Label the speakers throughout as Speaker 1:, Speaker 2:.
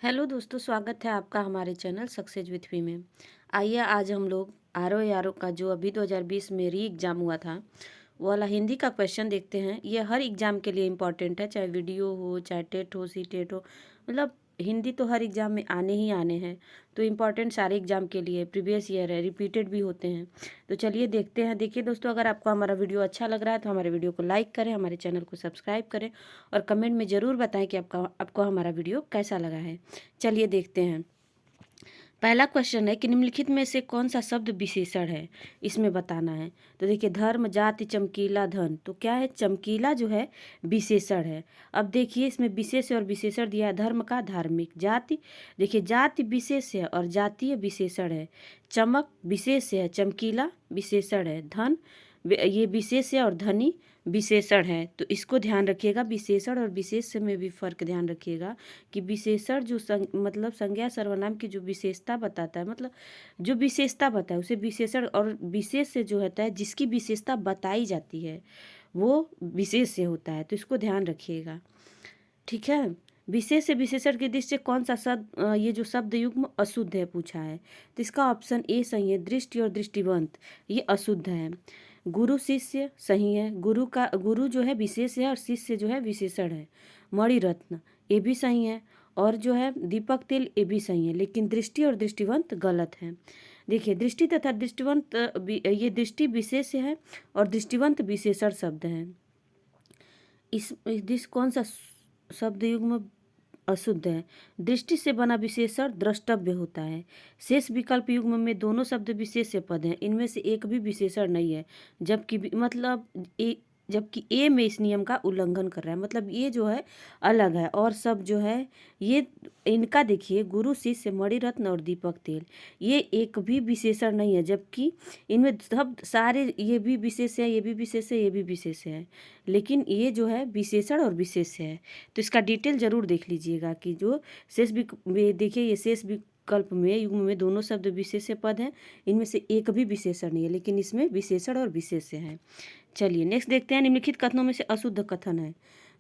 Speaker 1: Hello दोस्तों, स्वागत है आपका हमारे चैनल सक्सेस विथ वी में। आइए आज हम लोग आर ओ का जो अभी 2020 में री एग्ज़ाम हुआ था वो वाला हिंदी का क्वेश्चन देखते हैं। ये हर एग्ज़ाम के लिए इम्पॉर्टेंट है, चाहे वीडियो हो, चाहे टेट हो, सी टेट हो। मतलब हिंदी तो हर एग्ज़ाम में आने ही आने हैं, तो इम्पॉर्टेंट सारे एग्ज़ाम के लिए प्रीवियस ईयर है, रिपीटेड भी होते हैं। तो चलिए देखते हैं। देखिए दोस्तों, अगर आपको हमारा वीडियो अच्छा लग रहा है तो हमारे वीडियो को लाइक करें, हमारे चैनल को सब्सक्राइब करें और कमेंट में ज़रूर बताएं कि आपको हमारा वीडियो कैसा लगा है। चलिए देखते हैं। पहला क्वेश्चन है कि निम्नलिखित में से कौन सा शब्द विशेषण है, इसमें बताना है। तो देखिए, धर्म, जाति, चमकीला, धन, तो क्या है? चमकीला जो है विशेषण है। अब देखिए, इसमें विशेष और विशेषण दिया है। धर्म का धार्मिक, जाति, देखिए जाति विशेष है और जातीय विशेषण है। चमक विशेष है, चमकीला विशेषण है। धन ये विशेष है और धनी विशेषण है। तो इसको ध्यान रखिएगा, विशेषण और विशेष में भी फर्क ध्यान रखिएगा कि विशेषण जो मतलब संज्ञा सर्वनाम की जो विशेषता बताता है, मतलब जो विशेषता बताता है उसे विशेषण, और विशेष से जो होता है जिसकी विशेषता बताई जाती है वो विशेष से होता है। तो इसको ध्यान रखिएगा, ठीक है। विशेष से विशेषण की दृष्टि से कौन सा शब्द ये जो शब्द युग्म अशुद्ध है पूछा है, तो इसका ऑप्शन ए सही है। दृष्टि और दृष्टिवंत ये अशुद्ध है। गुरु शिष्य सही है। गुरु जो है विशेष है और शिष्य जो है विशेषण है। मणिरत्न ये भी सही है। और जो है दीपक तिल ये भी सही है, लेकिन दृष्टि और दृष्टिवंत गलत है। देखिए, दृष्टि तथा दृष्टिवंत ये दृष्टि विशेष है और दृष्टिवंत विशेषण शब्द है। इस कौन सा शब्द युग्म अशुद्ध है? दृष्टि से बना विशेषण द्रष्टव्य होता है। शेष विकल्प युग्म में दोनों शब्द विशेष्य पद हैं, इनमें से एक भी विशेषण नहीं है। जबकि ए में इस नियम का उल्लंघन कर रहा है, मतलब ये जो है अलग है और सब जो है ये इनका देखिए, गुरु शिष्य मणिरत्न और दीपक तेल ये एक भी विशेषण नहीं है, जबकि इनमें सब सारे ये भी विशेष है, ये भी विशेष है, ये भी विशेष है, लेकिन ये जो है विशेषण और विशेष है। तो इसका डिटेल जरूर देख लीजिएगा कि जो देखिए, ये शेष विकल्प में युग्म में दोनों शब्द विशेष्य पद हैं, इनमें से एक भी विशेषण नहीं है, लेकिन इसमें विशेषण और विशेष्य है। चलिए नेक्स्ट देखते हैं। निम्नलिखित कथनों में से अशुद्ध कथन है।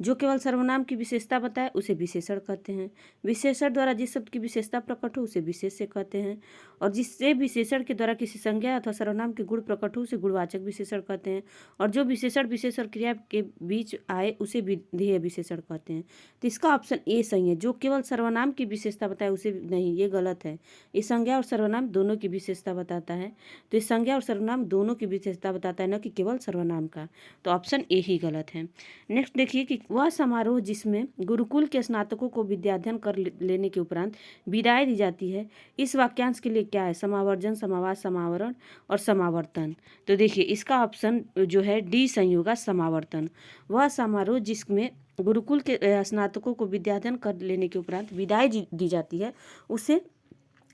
Speaker 1: जो केवल सर्वनाम की विशेषता बताए उसे विशेषण कहते हैं। विशेषण द्वारा जिस शब्द की विशेषता प्रकट हो उसे विशेष्य कहते हैं। और जिससे विशेषण के द्वारा किसी संज्ञा अथवा सर्वनाम के गुण प्रकट हो उसे गुणवाचक विशेषण कहते हैं। और जो विशेषण विशेषण क्रिया के बीच आए उसे विधेय विशेषण कहते हैं। तो इसका ऑप्शन ए सही है। जो केवल सर्वनाम की विशेषता बताए उसे नहीं, ये गलत है। ये संज्ञा और सर्वनाम दोनों की विशेषता बताता है। तो इस संज्ञा और सर्वनाम दोनों की विशेषता बताता है, न कि केवल सर्वनाम का। तो ऑप्शन ए ही गलत है। नेक्स्ट देखिए कि वह समारोह जिसमें गुरुकुल के स्नातकों को विद्याध्ययन कर लेने के उपरांत विदाई दी जाती है, इस वाक्यांश के लिए क्या है? समावर्जन, समावास, समावरण और समावर्तन। तो देखिए, इसका ऑप्शन जो है डी सही होगा, समावर्तन। वह समारोह जिसमें गुरुकुल के स्नातकों को विद्याध्ययन कर लेने के उपरांत विदाई दी जाती है, उसे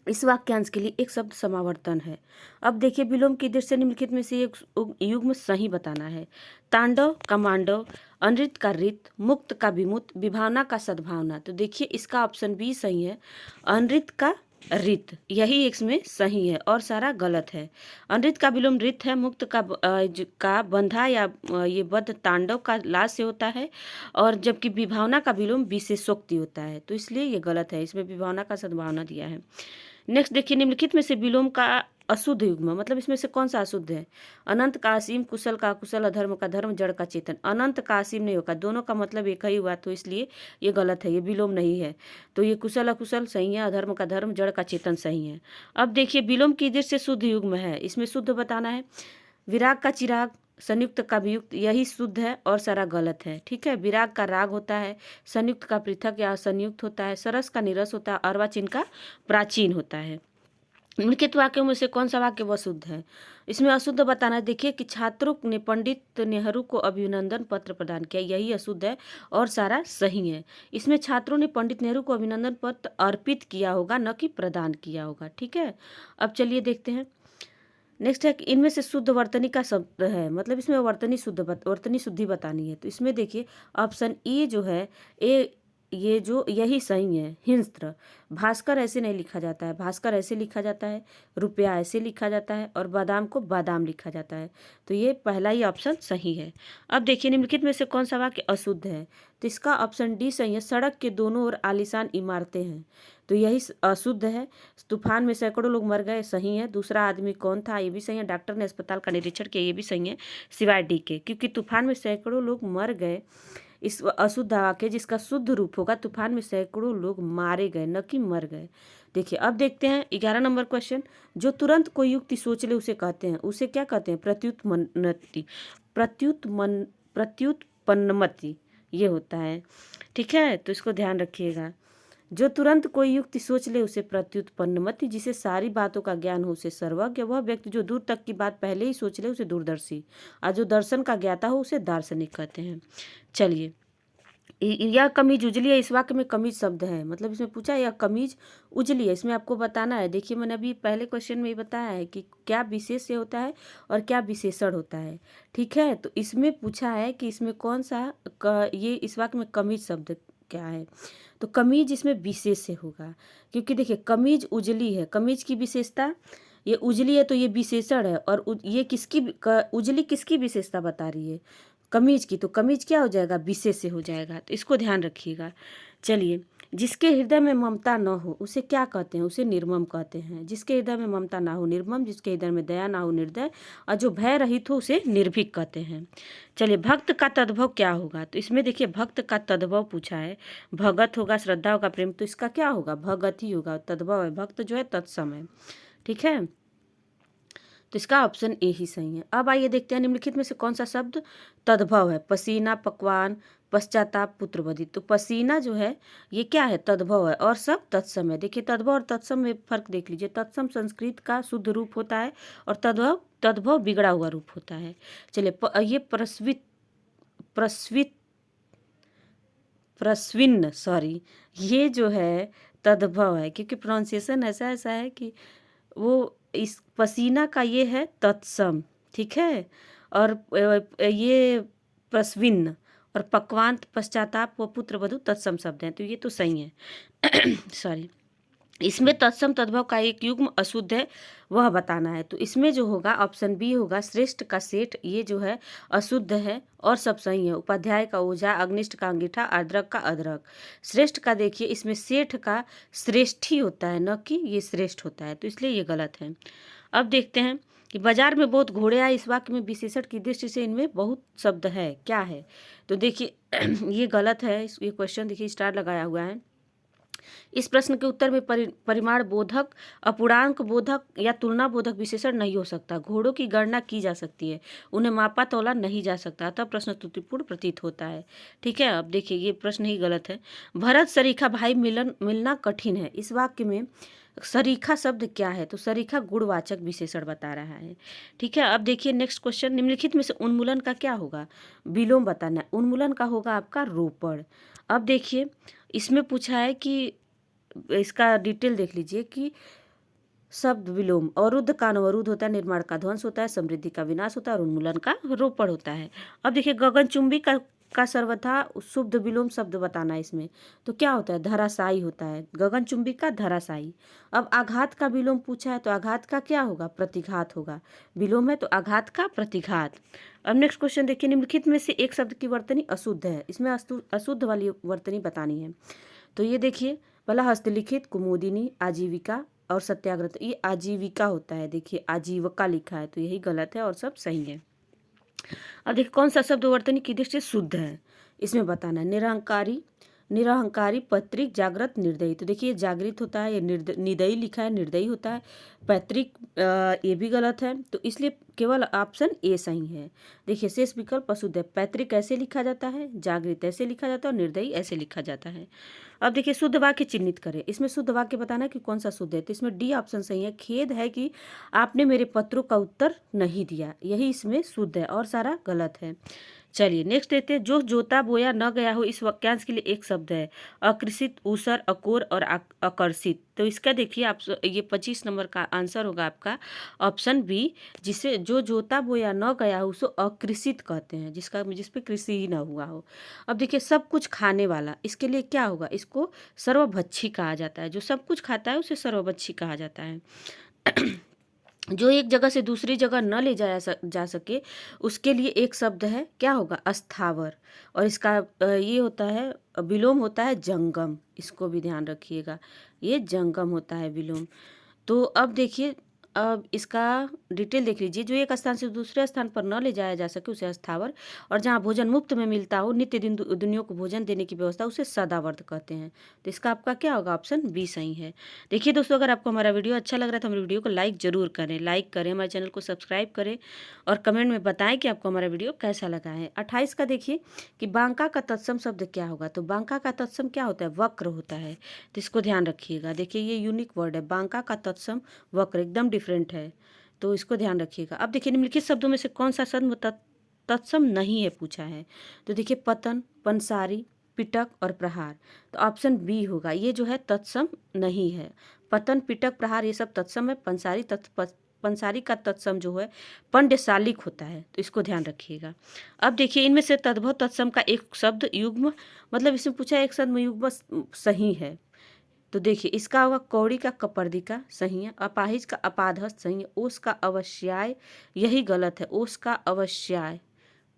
Speaker 1: इस वाक्यांश के लिए एक शब्द समावर्तन है। अब देखिए, विलोम की दृष्टि से निम्नलिखित में से एक युग्म सही बताना है। तांडव का मांडव, अनृत का रित, मुक्त का विमुक्त, विभावना का सद्भावना। तो देखिए, इसका ऑप्शन बी सही है, अनृत का रित, यही इसमें सही है और सारा गलत है। अनृत का विलोम रित है। मुक्त का बंधा या ये बद्ध तांडव का लाश से होता है, और जबकि विभावना का विलोम विशेषोक्ति होता है, तो इसलिए ये गलत है। इसमें विभावना का सद्भावना दिया है। नेक्स्ट देखिए, निम्नलिखित में से विलोम का अशुद्ध युग्म, मतलब इसमें से कौन सा अशुद्ध है? अनंत का असीम, कुशल का अकुशल, अधर्म का धर्म, जड़ का चेतन। अनंत का असीम नहीं होगा, दोनों का मतलब एक ही हुआ, तो इसलिए ये गलत है, ये विलोम नहीं है। तो ये कुशल अकुशल सही है, अधर्म का धर्म, जड़ का चेतन सही है। अब देखिए, विलोम की दृष्टि से शुद्ध युग्म है, इसमें शुद्ध बताना है। विराग का चिराग, संयुक्त का वियुक्त, यही शुद्ध है और सारा गलत है, ठीक है। विराग का राग होता है, संयुक्त का पृथक या संयुक्त होता है, सरस का निरस होता है, अर्वाचीन का प्राचीन होता है। निम्नलिखित वाक्यों में से कौन सा वाक्य वह शुद्ध है? इसमें अशुद्ध बताना है। देखिए कि छात्रों ने पंडित नेहरू को अभिनंदन पत्र प्रदान किया, यही अशुद्ध है और सारा सही है। इसमें छात्रों ने पंडित नेहरू को अभिनंदन पत्र अर्पित किया होगा, न कि प्रदान किया होगा, ठीक है। अब चलिए देखते हैं। नेक्स्ट है कि इनमें से शुद्ध वर्तनी का शब्द है, मतलब इसमें वर्तनी शुद्धि बतानी है। तो इसमें देखिए, ऑप्शन ए जो है, ए ये जो यही सही है, हिंस्त्र। भास्कर ऐसे नहीं लिखा जाता है, भास्कर ऐसे लिखा जाता है, रुपया ऐसे लिखा जाता है और बादाम को बादाम लिखा जाता है। तो ये पहला ही ऑप्शन सही है। अब देखिए निम्नलिखित में से कौन सा वाक्य अशुद्ध है, तो इसका ऑप्शन डी सही है। सड़क के दोनों ओर आलीशान इमारतें हैं, तो यही अशुद्ध है। तूफान में सैकड़ों लोग मर गए, सही है। दूसरा आदमी कौन था, ये भी सही है। डॉक्टर ने अस्पताल का निरीक्षण किया, ये भी सही है, सिवाय डी के, क्योंकि तूफान में सैकड़ों लोग मर गए इस अशुद्ध वाक्य जिसका शुद्ध रूप होगा तूफान में सैकड़ों लोग मारे गए, न कि मर गए। देखिए अब देखते हैं 11 नंबर क्वेश्चन। जो तुरंत कोई युक्ति सोच ले उसे कहते हैं, उसे क्या कहते हैं, प्रत्युत्पन्नति। प्रत्युत्पन्नमति ये होता है, ठीक है, तो इसको ध्यान रखिएगा। जो तुरंत कोई युक्ति सोच ले उसे प्रत्युत्पन्नमति, जिसे सारी बातों का ज्ञान हो उसे सर्वज्ञ। वह व्यक्ति जो दूर तक की बात पहले ही सोच ले उसे दूरदर्शी, और जो दर्शन का ज्ञाता हो उसे दार्शनिक कहते हैं। चलिए, यह कमीज उजली है, इस वाक्य में कमीज शब्द है, मतलब इसमें पूछा यह कमीज उजली है, इसमें आपको बताना है। देखिए मैंने अभी पहले क्वेश्चन में ही बताया है कि क्या विशेष्य होता है और क्या विशेषण होता है, ठीक है। तो इसमें पूछा है कि इसमें कौन सा ये इस वाक्य में कमीज शब्द क्या है, तो कमीज इसमें विशेष्य होगा, क्योंकि देखिए कमीज उजली है, कमीज की विशेषता ये उजली है, तो ये विशेषण है। और ये किसकी उजली किसकी विशेषता बता रही है, कमीज की, तो कमीज क्या हो जाएगा, विशेष्य हो जाएगा, तो इसको ध्यान रखिएगा। चलिए, जिसके हृदय में ममता न हो उसे क्या कहते हैं, उसे निर्मम कहते हैं। जिसके हृदय में ममता ना हो निर्मम, जिसके हृदय में दया ना हो निर्दय, और जो भय रहित हो उसे निर्भीक कहते हैं। चलिए, भक्त का तद्भव क्या होगा, तो इसमें देखिए भक्त का तद्भव पूछा है, भगत होगा, श्रद्धा होगा, प्रेम, तो इसका क्या होगा, भगत ही होगा। तद्भव है, भक्त जो है तत्सम है, ठीक है, तो इसका ऑप्शन ए ही सही है। अब आइए देखते हैं निम्नलिखित में से कौन सा शब्द तद्भव है, पसीना, पकवान, पश्चाताप, पुत्रवधि। तो पसीना जो है ये क्या है, तद्भव है, और सब तत्सम है। देखिए तद्भव और तत्सम में फर्क देख लीजिए, तत्सम संस्कृत का शुद्ध रूप होता है और तद्भव तद्भव बिगड़ा हुआ रूप होता है। चलिए, ये प्रस्वित प्रस्विन्न सॉरी, ये जो है तद्भव है, क्योंकि प्रोनाउंसिएशन ऐसा ऐसा है कि वो इस पसीना का ये है तत्सम, ठीक है, और ये प्रस्विन्न और पक्वान, पश्चाताप व पुत्रवधू तत्सम शब्द हैं, तो ये तो सही है। सॉरी, इसमें तत्सम तद्भव का एक युग्म अशुद्ध है, वह बताना है। तो इसमें जो होगा ऑप्शन बी होगा, श्रेष्ठ का सेठ, ये जो है अशुद्ध है और सब सही है। उपाध्याय का ओझा, अग्निष्ठ का अंगीठा, अदरक का अदरक। श्रेष्ठ का देखिए इसमें सेठ का श्रेष्ठ ही होता है, न कि ये श्रेष्ठ होता है, तो इसलिए ये गलत है। अब देखते हैं कि बाजार में बहुत घोड़े आए, इस वाक्य में विशेषण की दृष्टि से इनमें बहुत शब्द है, क्या है, तो देखिए ये गलत है। ये क्वेश्चन देखिए स्टार लगाया हुआ है। इस प्रश्न के उत्तर में परिमाण बोधक, अपूर्णांक बोधक या तुलना बोधक विशेषण नहीं हो सकता। घोड़ों की गणना की जा सकती है, उन्हें मापा तोला नहीं जा सकता, अतः प्रश्न त्रुटिपूर्ण प्रतीत होता है, ठीक है। अब देखिए ये प्रश्न ही गलत है। भरत सरीखा भाई मिलना कठिन है, इस वाक्य में सरीखा शब्द क्या है, तो सरीखा गुणवाचक विशेषण बता रहा है, ठीक है। अब देखिए नेक्स्ट क्वेश्चन, निम्नलिखित में से उन्मूलन का क्या होगा, विलोम बताना है। उन्मूलन का होगा आपका रोपण। अब देखिए इसमें पूछा है कि इसका डिटेल देख लीजिए कि शब्द विलोम, अवरुद्ध का अवरुद्ध होता है, निर्माण का ध्वंस होता है, समृद्धि का विनाश होता है और उन्मूलन का रोपण होता है। अब देखिए गगनचुंबी का सर्वथा शुद्ध विलोम शब्द बताना है इसमें, तो क्या होता है, धराशायी होता है, गगनचुंबी का धराशायी। अब आघात का विलोम पूछा है, तो आघात का क्या होगा, प्रतिघात होगा, विलोम है तो आघात का प्रतिघात। अब नेक्स्ट क्वेश्चन देखिए, निम्नलिखित में से एक शब्द की वर्तनी अशुद्ध है, इसमें अशुद्ध वाली वर्तनी बतानी है। तो ये देखिए पहला हस्तलिखित, कुमुदिनी, आजीविका और सत्याग्रह, तो ये आजीविका होता है, देखिए आजीविका लिखा है, तो यही गलत है और सब सही है। अब देखिए कौन सा शब्द वर्तनी की दृष्टि से शुद्ध है, इसमें बताना है। निरहंकारी, निरहंकारी, पत्रिक, जागृत, निर्दयी, तो देखिए जागृत होता है, ये निदयी लिखा है, निर्दयी होता है। पैतृक ये भी गलत है, तो इसलिए केवल ऑप्शन ए सही है। देखिए शेष विकल्प अशुद्ध है। पैतृक ऐसे लिखा जाता है, जागृत ऐसे लिखा जाता है और निर्दयी ऐसे लिखा जाता है। अब देखिए शुद्ध वाक्य चिन्हित करें, इसमें शुद्ध वाक्य बताना है कि कौन सा शुद्ध है, तो इसमें डी ऑप्शन सही है। खेद है कि आपने मेरे पत्रों का उत्तर नहीं दिया, यही इसमें शुद्ध है और सारा गलत है, चलिए नेक्स्ट देखते हैं, जो जोता बोया न गया हो, इस वाक्यांश के लिए एक शब्द है, अकृषित, ऊसर, अकोर और आकर्षित। तो इसका देखिए आप ये 25 नंबर का आंसर होगा आपका ऑप्शन बी, जिसे जो जोता बोया न गया हो उसको अकृषित कहते हैं, जिस पे कृषि ही ना हुआ हो। अब देखिए सब कुछ खाने वाला, इसके लिए क्या होगा, इसको सर्वभक्षी कहा जाता है। जो सब कुछ खाता है उसे सर्वभक्षी कहा जाता है। जो एक जगह से दूसरी जगह न ले जा सके, उसके लिए एक शब्द है, क्या होगा, अस्थावर। और इसका ये होता है, विलोम होता है जंगम। इसको भी ध्यान रखिएगा, ये जंगम होता है विलोम। तो अब देखिए, अब इसका डिटेल देख लीजिए, जो एक स्थान से दूसरे स्थान पर न ले जाया जा सके उसे अस्थावर, और जहाँ भोजन मुफ्त में मिलता हो, नित्य दिन दुनिया को भोजन देने की व्यवस्था, उसे सदावर्त कहते हैं। तो इसका आपका क्या होगा, ऑप्शन बी सही है। देखिए दोस्तों, अगर आपको हमारा वीडियो अच्छा लग रहा है तो हमारे वीडियो को लाइक जरूर करें, हमारे चैनल को सब्सक्राइब करें और कमेंट में बताएं कि आपको हमारा वीडियो कैसा लगा है। 28 का देखिए कि बांका का तत्सम शब्द क्या होगा। तो बांका का तत्सम क्या होता है, वक्र होता है। तो इसको ध्यान रखिएगा, देखिए ये यूनिक वर्ड है, बांका का तत्सम वक्र, एकदम डिफरेंट है। तो इसको ध्यान रखिएगा। अब देखिए निम्नलिखित शब्दों में से कौन सा शब्द तत्सम नहीं है पूछा है। तो देखिए पतन, पंसारी, पिटक और प्रहार। तो ऑप्शन बी होगा, ये जो है तत्सम नहीं है। पतन, पिटक, प्रहार ये सब तत्सम है। पंसारी का तत्सम जो है पंडशालिक होता है। तो इसको ध्यान रखिएगा। अब देखिए इनमें से तद्भव तत्सम का एक शब्द युग्म, मतलब इसमें पूछा है एक शब्द युग्म सही है। तो देखिए इसका होगा, कौड़ी का कपर्दिका सही है, अपाहिज का अपादहस्त सही है, ओस का अवश्याय यही गलत है, ओस का अवश्याय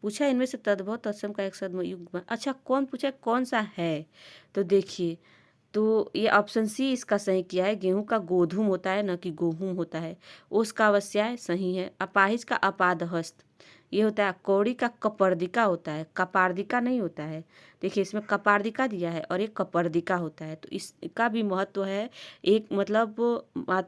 Speaker 1: पूछा है। इनमें से तद्भव तत्सम का एक शब्द युग्म, अच्छा कौन पूछा है, कौन सा है। तो देखिए, तो ये ऑप्शन सी इसका सही किया है, गेहूं का गोधूम होता है न कि गोहूम होता है। ओस का अवश्याय सही है, अपाहिज का अपादहस्त ये होता है, कौड़ी का कपर्दिका होता है, कपार्दिका नहीं होता है। देखिए इसमें कपार्दिका दिया है और एक कपर्दिका होता है, तो इसका भी महत्व है। एक मतलब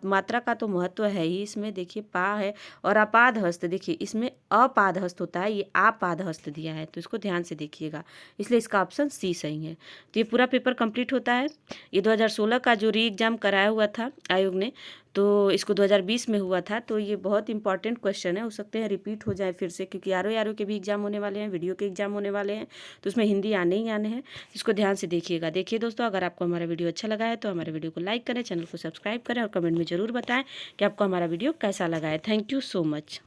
Speaker 1: मात्रा का तो महत्व है ही इसमें। देखिए पा है और अपादहस्त, देखिए इसमें अपादहस्त होता है, ये आपादहस्त दिया है। तो इसको ध्यान से देखिएगा, इसलिए इसका ऑप्शन सी सही है। तो ये पूरा पेपर कंप्लीट होता है। ये 2016 का जो री एग्ज़ाम कराया हुआ था आयोग ने, तो इसको 2020 में हुआ था। तो ये बहुत इंपॉर्टेंट क्वेश्चन है, हो सकते हैं रिपीट हो जाए फिर से, क्योंकि आर के भी एग्जाम होने वाले हैं, वीडियो के एग्जाम होने वाले हैं, तो उसमें हिंदी आने ही आने हैं। इसको ध्यान से देखिएगा। देखिए दोस्तों, अगर आपको हमारा वीडियो अच्छा लगा है तो हमारे वीडियो को लाइक करें, चैनल को सब्सक्राइब करें और कमेंट में ज़रूर बताएं कि आपको हमारा वीडियो कैसा लगा है। Thank you so much.